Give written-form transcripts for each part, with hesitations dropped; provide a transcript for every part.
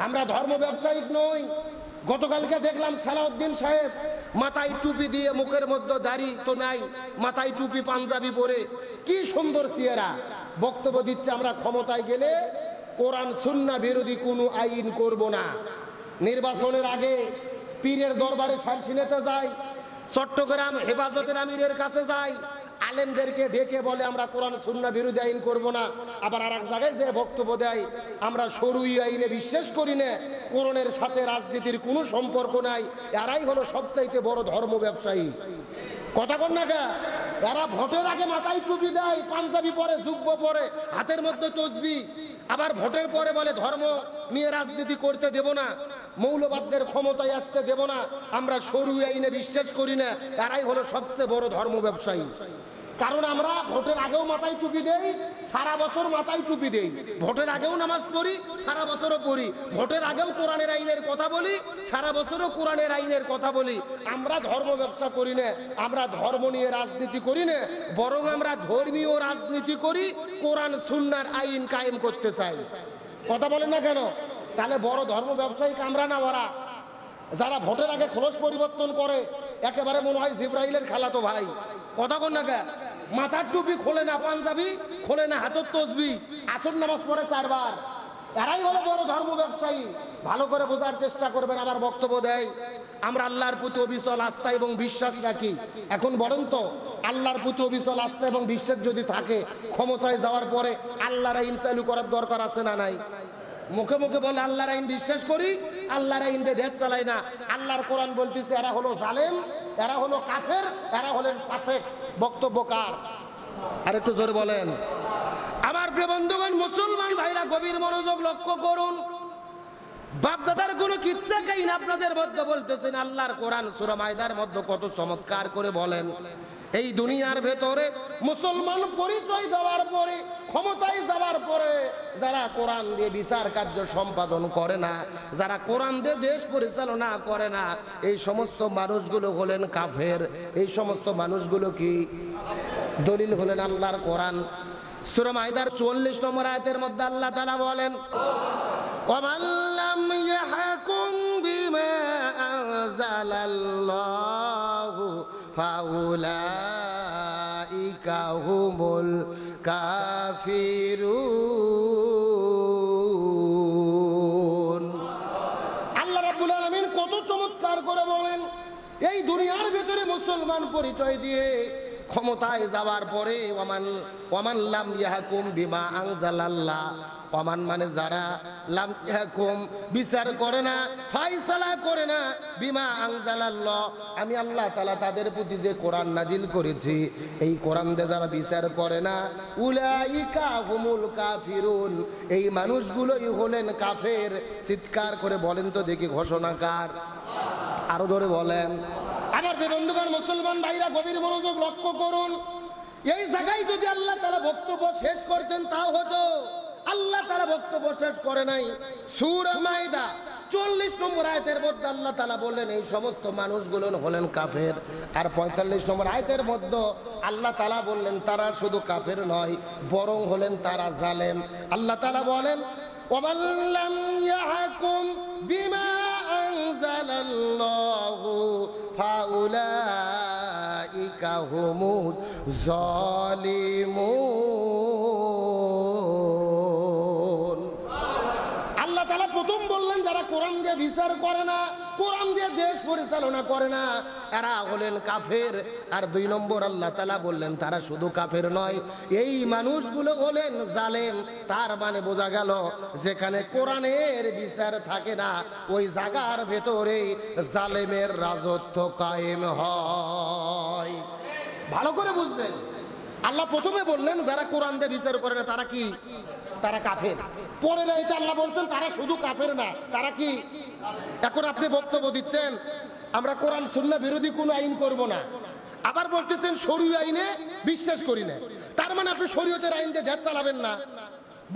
আমরা ধর্ম ব্যবসায়িক নই। গতকালকে দেখলাম সালাউদ্দিন সাহেব মাথায় টুপি দিয়ে, মুখের মধ্যে দাড়ি তো নাই, মাথায় টুপি পাঞ্জাবি পরে কি সুন্দর চেহারা বক্তব্য দিচ্ছে, আমরা ক্ষমতায় গেলে কোরআন সুন্নাহ বিরোধী কোনো আইন করব না। নির্বাচনের আগে পীরের দরবারে সার্সি নিতে যায়, চট্টগ্রাম হেফাজতের আমিরের কাছে যায়, আলেমদেরকে ডেকে বলে আমরা কোরআন সুন্নাহ বিরোধী আইন করব না। আবার আর এক জায়গায় যে বক্তব্য দেয় আমরা শরঈ আইনে বিশ্বাস করি না, কোরআনের সাথে রাজনীতির কোনো সম্পর্ক নাই। এরাই হলো সবচাইতে বড় ধর্ম ব্যবসায়ী। কথা কন না কে? এরা ভোটের আগে মাথায় টুপি দেয়, পাঞ্জাবি পরে, জুব্ব পরে, হাতের মধ্যে তসবিহ, আবার ভোটের পরে বলে ধর্ম নিয়ে রাজনীতি করতে দেব না, মৌলবাদদের ক্ষমতায় আসতে দেব না, আমরা শরঈ আইনে বিশ্বাস করি না। এরাই হলো সবচেয়ে বড় ধর্ম ব্যবসায়ী। কারণ আমরা ভোটের আগেও মাথায় টুপি দেই, সারা বছর মাথায় টুপি দেই, ভোটের আগেও নামাজ পড়ি, সারা বছরও পড়ি, ভোটের আগেও কোরআনের আইনের কথা বলি, সারা বছরও কোরআনের আইনের কথা বলি। আমরা ধর্ম ব্যবসা করি না, আমরা ধর্ম নিয়ে রাজনীতি করি না, বরং আমরা ধর্মীয় রাজনীতি করি, কোরআন সুন্নাহর আইন কায়েম করতে চাই। কথা বলেন না কেন? তাহলে বড় ধর্ম ব্যবসায়িক আমরা না ওরা। যারা ভোটের আগে খোলস পরিবর্তন করে একেবারে মনে হয় জিব্রাইলের খালাতো ভাই। কথা কন না কে? মাথার টুপি খোলে না, পাঞ্জাবি খোলে না, হাতের তসবিহ, আসর নামাজ পড়ে 4 বার। এরাই হলো বড় ধর্ম ব্যবসায়ী। ভালো করে বোঝার চেষ্টা করবেন। আমার বক্তব্য দেয় আমরা আল্লাহর প্রতি অবিচল আস্থা এবং বিশ্বাস রাখি। এখন বলেন তো, আল্লাহর প্রতি অবিচল আস্থা এবং বিশ্বাস যদি থাকে, ক্ষমতায় যাওয়ার পরে আল্লাহর আইন চালু করার দরকার আছে না নাই? মুখে মুখে বলে আল্লাহর আইন বিশ্বাস করি, আল্লাহর আইন দিয়ে দেশ চালাই না। আল্লাহর কোরআন বলতেছে এরা হলো জালেম, এরা হলো কাফের, এরা হলেন ফাসেক। বক্তব্য কার? আর একটু জোরে বলেন। আমার প্রিয় বন্ধুগণ, মুসলমান ভাইরা গভীর মনোযোগ লক্ষ্য করুন। বাপদাদার কোনো কিচ্ছা কাহিনী আপনাদের মধ্যে বলতেছেন। আল্লাহর কোরআন সূরা মায়দার মধ্যে কত চমৎকার করে বলেন, এই দুনিয়ার ভেতরে মুসলমান পরিচয় দেওয়ার পরে, ক্ষমতায় যাওয়ার পরে যারা কোরআন দিয়ে বিচার কার্য সম্পাদন করে না, যারা কোরআন দিয়ে দেশ পরিচালনা করে না, এই সমস্ত মানুষগুলো হলেন কাফের। এই সমস্ত মানুষগুলো কি? দলিল হলেন আল্লাহর কোরআন। সূরা মায়দার 44 নম্বর আয়াতের মধ্যে আল্লাহ তাআলা বলেন, ওয়ামান লাম ইয়াহকুম বিমা আনজালাল্লাহু ফাউলাইকা হুমুল কাফিরুন। আল্লাহ রাব্বুল আলামিন কত চমৎকার করে বলেন, এই দুনিয়ার ভিতরে মুসলমান পরিচয় দিয়ে ক্ষমতায় যাওয়ার পরে ওয়ামান লাম ইয়াহকুম বিমা আনজালাল্লাহ, ওয়ামান মানে যারা, লাম ইয়াহকুম বিচার করে না, ফায়সালা করে না, বিমা আনজালাল্লাহ আমি আল্লাহ তাআলা তাদের প্রতি যে কোরআন নাজিল করেছি, এই কোরআন দিয়ে যারা বিচার করে না, উলাইকা হুমুল কাফিরুন, এই মানুষগুলোই হলেন কাফের। চিৎকার করে বলেন তো দেখি ঘোষণাকার? আরো ধরে বলেন। আমার বন্ধুগণ, মুসলমান ভাইরা গভীর মনোযোগ লক্ষ্য করুন। এই জায়গায় যদি আল্লাহ তাআলা বক্তব্য শেষ করতেন তাও হতো। আল্লাহ তাআলা বক্তব্য শেষ করে নাই। সূরা মায়দা 40 নম্বর আয়াতের মধ্যে আল্লাহ তাআলা বললেন এই সমস্ত মানুষগুলো হলেন কাফের। আর 45 নম্বর আয়াতের মধ্যে আল্লাহ তাআলা বললেন তারা শুধু কাফের নয়, বরং হলেন তারা জালেম। আল্লাহ তাআলা বলেন, ওয়ামান লাম ইয়াহকুম বিমা আনজালাল্লাহু ফাউলাইকা হুমুজ জালিমুন। আল্লাহ তাআলা প্রথম বললেন যারা কোরআন দিয়ে বিচার করে না, কোরআন দিয়ে দেশ পরিচালনা করে না, এরা হলেন কাফের। আর 2 নম্বর আল্লাহ তাআলা বললেন তারা শুধু কাফের নয়, এই মানুষগুলো হলেন জালেম। তার মানে বোঝা গেল যেখানে কোরআনের বিচার থাকে না, ওই জায়গার ভেতরে জালেমের রাজত্ব কায়েম হয়। ভালো করে বুঝবেন। আল্লাহ প্রথমে বললেন যারা কোরআন দিয়ে বিচার করে না তারা কি? তারা কাফের। পরে রাইতে আল্লাহ বলছেন তারা শুধু কাফের না, তারা কি? এখন আপনি বক্তব্য দিচ্ছেন আমরা কোরআন সুন্নাহ বিরোধী কোনো আইন করব না, আবার বলতেছেন শরীয়ত আইনে বিশ্বাস করি না। তার মানে আপনি শরীয়তের আইন দিয়ে দেশ চালাবেন না,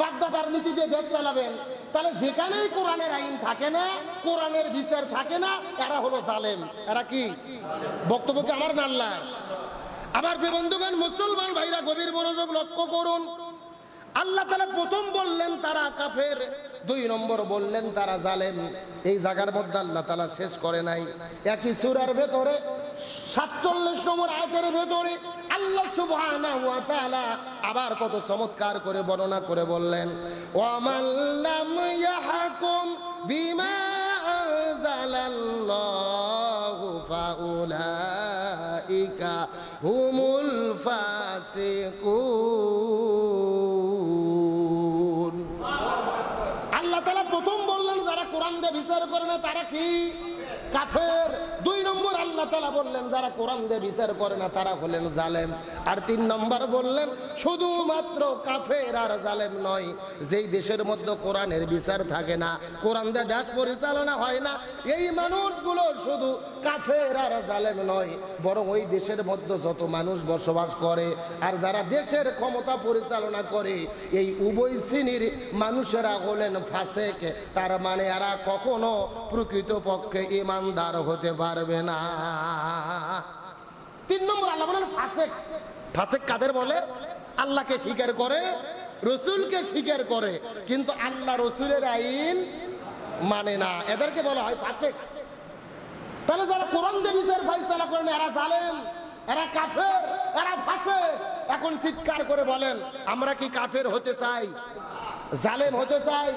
বাগদাদার নীতি দিয়ে দেশ চালাবেন। তাহলে যেখানেই কোরআনের আইন থাকে না, কোরআনের বিচার থাকে না, এরা হলো জালেম। এরা কি? বক্তব্য কি আমার না আল্লাহর? আমার প্রিয় বন্ধুগণ, মুসলমান ভাইরা গভীর মনোযোগ লক্ষ্য করুন। আল্লাহ তাআলা প্রথম বললেন তারা কাফের, 2 নম্বর বললেন তারা জালেম। এই জায়গার মধ্যে আল্লাহ তাআলা শেষ করে নাই, একই সূরার ভেতরে 47 নম্বর আয়াতের ভেতরে আল্লাহ সুবহানাহু ওয়া তাআলা আবার কত চমৎকার করে বর্ণনা করে বললেন, ওয়া মান লাম ইয়াহকুম বিমা আনজালাল্লাহু ফাউলাইকা হুমুল ফাসিকুন। আল্লাহ তাআলা প্রথম বললেন যারা কোরআন দিয়ে বিচার করে না তারা কি? কাফের। 2 নম্বর আল্লাহ তাআলা বললেন যারা কোরআন দিয়ে বিচার করে না তারা হলেন জালেম। আর 3 নম্বর বললেন শুধুমাত্র কাফের আর জালেম নয়, যেই দেশের মধ্যে কোরআনের বিচার থাকে না, কোরআন দিয়ে দেশ পরিচালনা হয় না, এই মানুষগুলো শুধু কাফের আর জালেম নয়, বরং ওই দেশের মধ্যে যত মানুষ বসবাস করে আর যারা দেশের ক্ষমতা পরিচালনা করে, এই উভয় শ্রেণীর মানুষেরা হলেন ফাসেক। তার মানে এরা কখনো প্রকৃতপক্ষে ইমানদার হতে পারবে না। 3 নম্বর আল্লাহ বলেন ফাসেক। ফাসেক কাদের বলে? আল্লাহকে স্বীকার করে, রসুলকে স্বীকার করে, কিন্তু আল্লাহ রসুলের আইন মানে না, এদেরকে বলা হয় ফাসেক। তাহলে যারা কোরআন দিয়ে বিচার ফায়সালা করেন এরা জালেম, এরা কাফের, এরা ফাসেক। এখন চিৎকার করে বলেন আমরা কি কাফের হতে চাই, জালেম হতে চাই,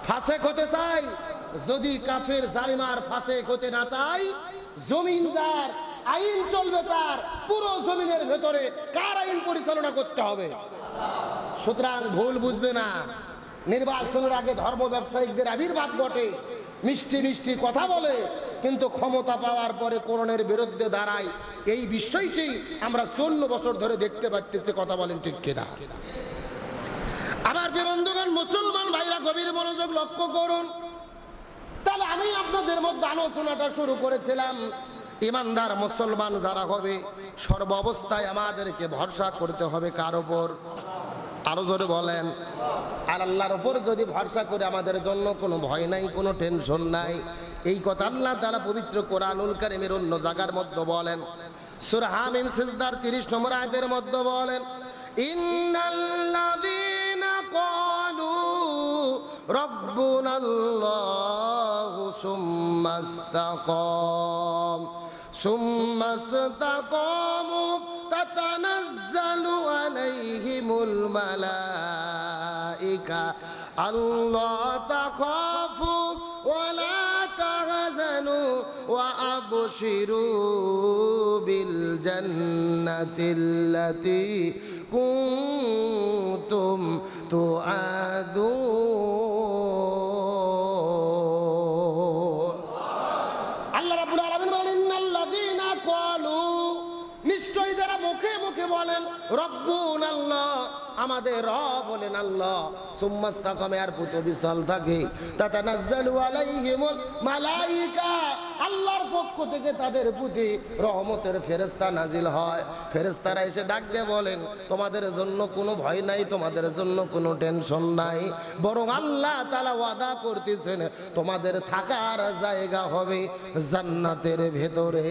ফাসেক হতে চাই? যদি কাফের, জালিম আর ফাসেক হতে না চাই, জমিনদার আইন চলবে তার, পুরো জমিনের ভেতরে কার আইন পরিচালনা করতে হবে? সুতরাং ভুল বুঝবে না, নির্বাচনের আগে ধর্ম ব্যবসায়িকদের আবির্ভাব ঘটে, মিষ্টি মিষ্টি কথা বলে, কিন্তু ক্ষমতা পাওয়ার পরে কোরআনের বিরুদ্ধে দাঁড়ায়। এই বিষয়টি আমরা 14 বছর ধরে দেখতে পাচ্ছি। কথা বলেন ঠিক কিনা? আমার বন্ধুগণ, মুসলমান ভাইরা গভীর মনোযোগ লক্ষ্য করুন। তাহলে আমি আপনাদের মধ্যে আলোচনাটা শুরু করেছিলাম, ইমানদার মুসলমান যারা হবে সর্ব অবস্থায় আমাদেরকে ভরসা করতে হবে কার উপর? আরো জোরে বলেন, আর আল্লাহর উপর যদি ভরসা করে আমাদের জন্য কোনো ভয় নাই, কোনো টেনশন নাই। এই কথা আল্লাহ তাআলা পবিত্র কোরআনুল কারীমের অন্য জায়গার মধ্যে বলেন, সূরা হামিম সিজদার 30 নম্বর আয়াতের মধ্যে বলেন, ইন্নাল্লাযীনা ক্বালু রাব্বুনাল্লাহু সুম্মা ইসতাকামু তাতানাজ্জালু আলাইহিমুল মালাইকা আল্লা তাখাফু ওয়া লা তাহজানু ওয়া আবশিরু বিল জান্নাতিল্লাতী কুনতুম তুআদুন। আল্লাহ রাব্বুল আলামিন বলেন, ইন্নাল্লাযীনা ক্বালু, নিশ্চয়ই যারা মুখে মুখে বলেন রব্বুনাল্লাহ, আমাদের রব বলেন আল্লাহ, সুম্মা ইসতাকামু, আর পুত বিচল থাকে, তাতানাজ্জালু আলাইহিমুল মালাইকা, আল্লাহর পক্ষ থেকে তাদের প্রতি রহমতের ফেরেশতা নাজিল হয়। ফেরেশতারা এসে ডাক দিয়ে বলেন তোমাদের জন্য কোনো ভয় নাই, তোমাদের জন্য কোনো টেনশন নাই, বরং আল্লাহ তাআলা ওয়াদা করতেছেন তোমাদের থাকার জায়গা হবে জান্নাতের ভেতরে।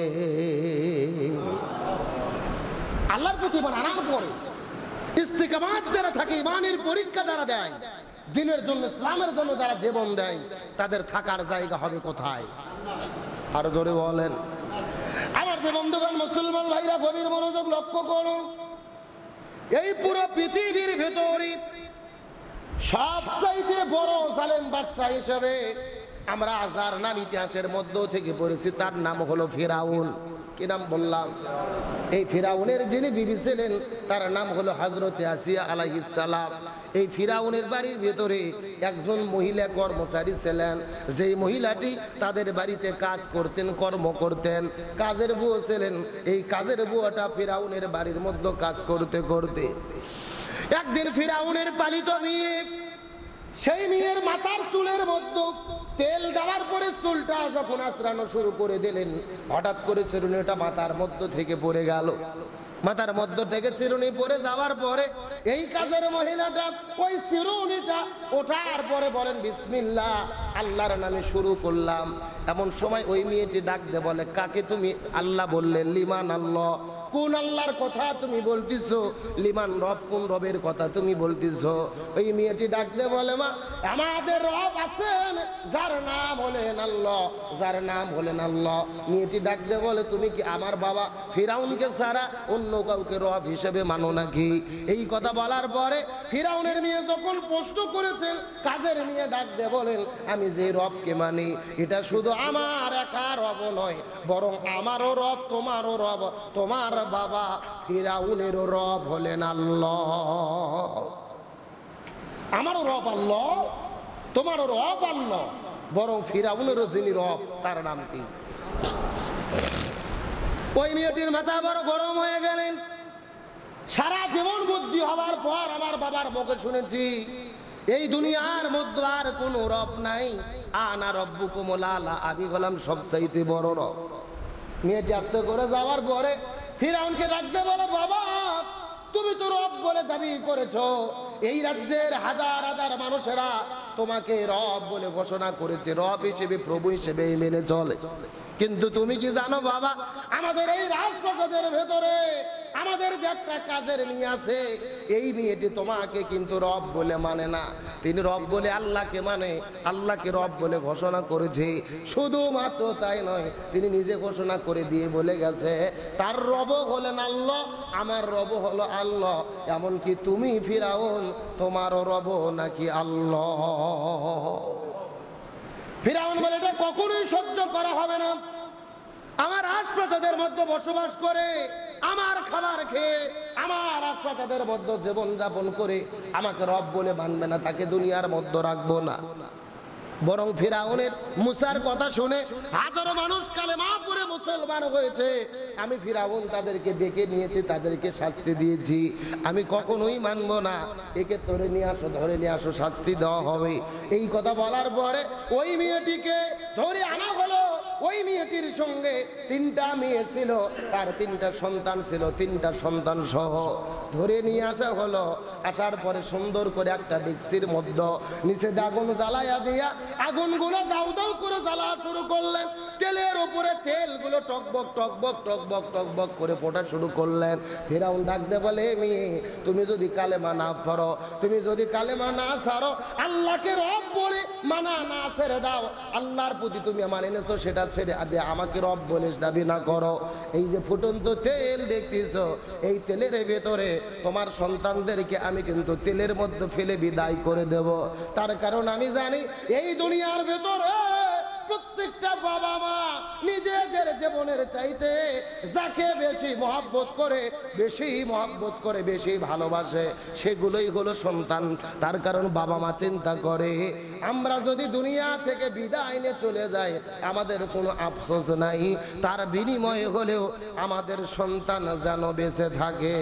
আল্লাহর প্রতি ঈমান আনার পরে ইস্তিকামাত যারা থাকে, ঈমানের পরীক্ষা যারা দেয়, দ্বীনের জন্য, ইসলামের জন্য যারা জীবন দেয়, তাদের থাকার জায়গা হবে কোথায়? আরো জোরে বলেন। আমার বন্ধুগণ, মুসলমান ভাইরা গভীর মনোযোগ লক্ষ্য করুন। এই পুরো পৃথিবীর ভেতরে সবচাইতে বড় জালেম বাদশা হিসেবে আমরা যার নাম ইতিহাসের মধ্য থেকে পড়েছি, তার নাম হলো ফিরাউন। কি নাম বললাম? এই ফিরাউনের যিনি বিবি ছিলেন তার নাম হলো হযরতে আসিয়া আলাইহিস সালাম। এই ফিরাউনের বাড়ির ভেতরে একজন মহিলা কর্মচারী ছিলেন, যেই মহিলাটি তাদের বাড়িতে কাজ করতেন, কর্ম করতেন, কাজের বুয়ো ছিলেন। এই কাজের বুয়োটা ফিরাউনের বাড়ির মধ্যে কাজ করতে করতে একদিন ফিরাউনের পালিত মেয়ে, সেই মেয়ের মাথার চুলের মধ্যে তেল দেওয়ার পরে চুলটা যখন আঁচড়ানো শুরু করে দিলেন, হঠাৎ করে চিরুনিটা মাথার মধ্য থেকে পড়ে গেল। মাথার মধ্য থেকে চিরুনি পড়ে যাওয়ার পরে এই কাজের মহিলাটা ওই চিরুনিটা ওঠার পরে বলেন বিসমিল্লাহ, আল্লাহর নামে শুরু করলাম। এমন সময় ওই মেয়েটি ডাক দে বলে, কাকে তুমি আল্লাহ বললে? লিমান আল্লাহ। কোন আল্লাহর কথা তুমি বলতেছো? লিমান রব, কোন রবের কথা তুমি বলতেছো? ওই মেয়েটি ডাক দে বলে, মা আমাদের রব আছেন যার নাম হলেন আল্লাহ, যার নাম হলেন আল্লাহ। মেয়েটি ডাক দে বলে, তুমি কি আমার বাবা ফিরাউনকে ছাড়া অন্য কাউকে রব হিসেবে মানো নাকি? এই কথা বলার পরে ফিরাউনের মেয়ে যখন প্রশ্ন করেছেন, কাজের মেয়ে ডাক দে বলেন, আমি যে রবকে মানি এটা শুধু আমার একা রব নয়, বরং আমারও রব, তোমারও রব, তোমার বাবা ফিরাউনেরও রব হলেন আল্লাহ। আমারও রব আল্লাহ, তোমারও রব আল্লাহ, বরং ফিরাউনেরও যিনি রব তার নাম কি? ওই মেয়েটির মাথা বড় গরম হয়ে গেলেন। সারা জীবন বুদ্ধি হওয়ার পর আমার বাবার মুখে শুনেছি এই দুনিয়ার মধ্যে আর কোন রব নাই, আনা রব্বুকুমুল আলা, আমি হলাম সবচাইতে বড় রব। মেয়েটি আস্তে করে যাওয়ার পরে ফিরাউনকে ডাকতে বলে, বাবা তুমি তো রব বলে দাবি করেছো, এই রাজ্যের হাজার হাজার মানুষেরা তোমাকে রব বলে ঘোষণা করেছে, রব হিসেবে প্রভু হিসেবে মেনে চলে। কিন্তু তুমি কি জানো বাবা, আমাদের এই রাজপ্রাসাদের ভেতরে আমাদের যে একটা কাজের মেয়ে আছে, এই মেয়েটি তোমাকে কিন্তু রব বলে মানে না, তিনি রব বলে আল্লাহকে মানে, আল্লাহকে রব বলে ঘোষণা করেছে। শুধুমাত্র তাই নয়, তিনি নিজে ঘোষণা করে দিয়ে বলে গেছে তার রব হলেন আল্লাহ, আমার রব হলো আল্লাহ। এমনকি তুমি ফিরাউন, তোমারও রব নাকি আল্লাহ? ফিরাউন বলে, এটা কখনোই সহ্য করা হবে না। আমার রাজপ্রাসাদের মধ্যে বসবাস করে, আমার খাবার খেয়ে, আমার রাজপ্রাসাদের মধ্যে জীবন যাপন করে আমাকে রব বলে মানবে না, তাকে দুনিয়ার মধ্যে রাখবো না। বরং ফিরাউনের মুসার কথা শুনে হাজারো মানুষ কালেমা পড়ে মুসলমান হয়েছে। আমি ফিরাউন তাদেরকে ডেকে নিয়েছি, তাদেরকে শাস্তি দিয়েছি, আমি কখনোই মানবো না, একে ধরে নিয়ে আসো, ধরে নিয়ে আসো, শাস্তি দেওয়া হবে। এই কথা বলার পরে ওই মেয়েটিকে ধরে আনা হলো। ওই মেয়েটির সঙ্গে 3টা মেয়ে ছিল, তার 3টা সন্তান ছিল, 3টা সন্তান সহ ধরে নিয়ে আসা হলো। আসার পরে সুন্দর করে একটা ডেকচির মধ্যে নিচে আগুন জ্বালাইয়া দিয়া আগুনগুলো দাউ দাউ করে জ্বালা শুরু করলেন। তেলের উপরে তেলগুলো টকবক টকবক টকবক টকবক করে ফোটা শুরু করলেন। ফিরাউন ডাকতে বলে, মেয়ে তুমি যদি কালেমা না পড়ো, তুমি যদি কালেমা না ছাড়ো, আল্লাহকে রব বলে মানা না ছেড়ে দাও, আল্লাহর প্রতি তুমি আমার এনেছো সেটা ছেড়ে আমাকে রব বলে দাবি না করো, এই যে ফুটন্ত তেল দেখতেছো, এই তেলের ভেতরে তোমার সন্তানদেরকে আমি কিন্তু তেলের মধ্যে ফেলে বিদায় করে দেব। তার কারণ আমি জানি এই দুনিয়ার ভেতরে প্রত্যেকটা বাবা মা নিজেদের জীবনের চাইতে যাকে বেশি মহব্বত করে, বেশি ভালোবাসে, সেগুলোই হলো সন্তান। তার কারণ বাবা মা চিন্তা করে আমরা যদি দুনিয়া থেকে বিদায় নিয়ে চলে যাই আমাদের কোনো আফসোস নাই, তার বিনিময়ে হলেও আমাদের সন্তান যেন বেঁচে থাকে।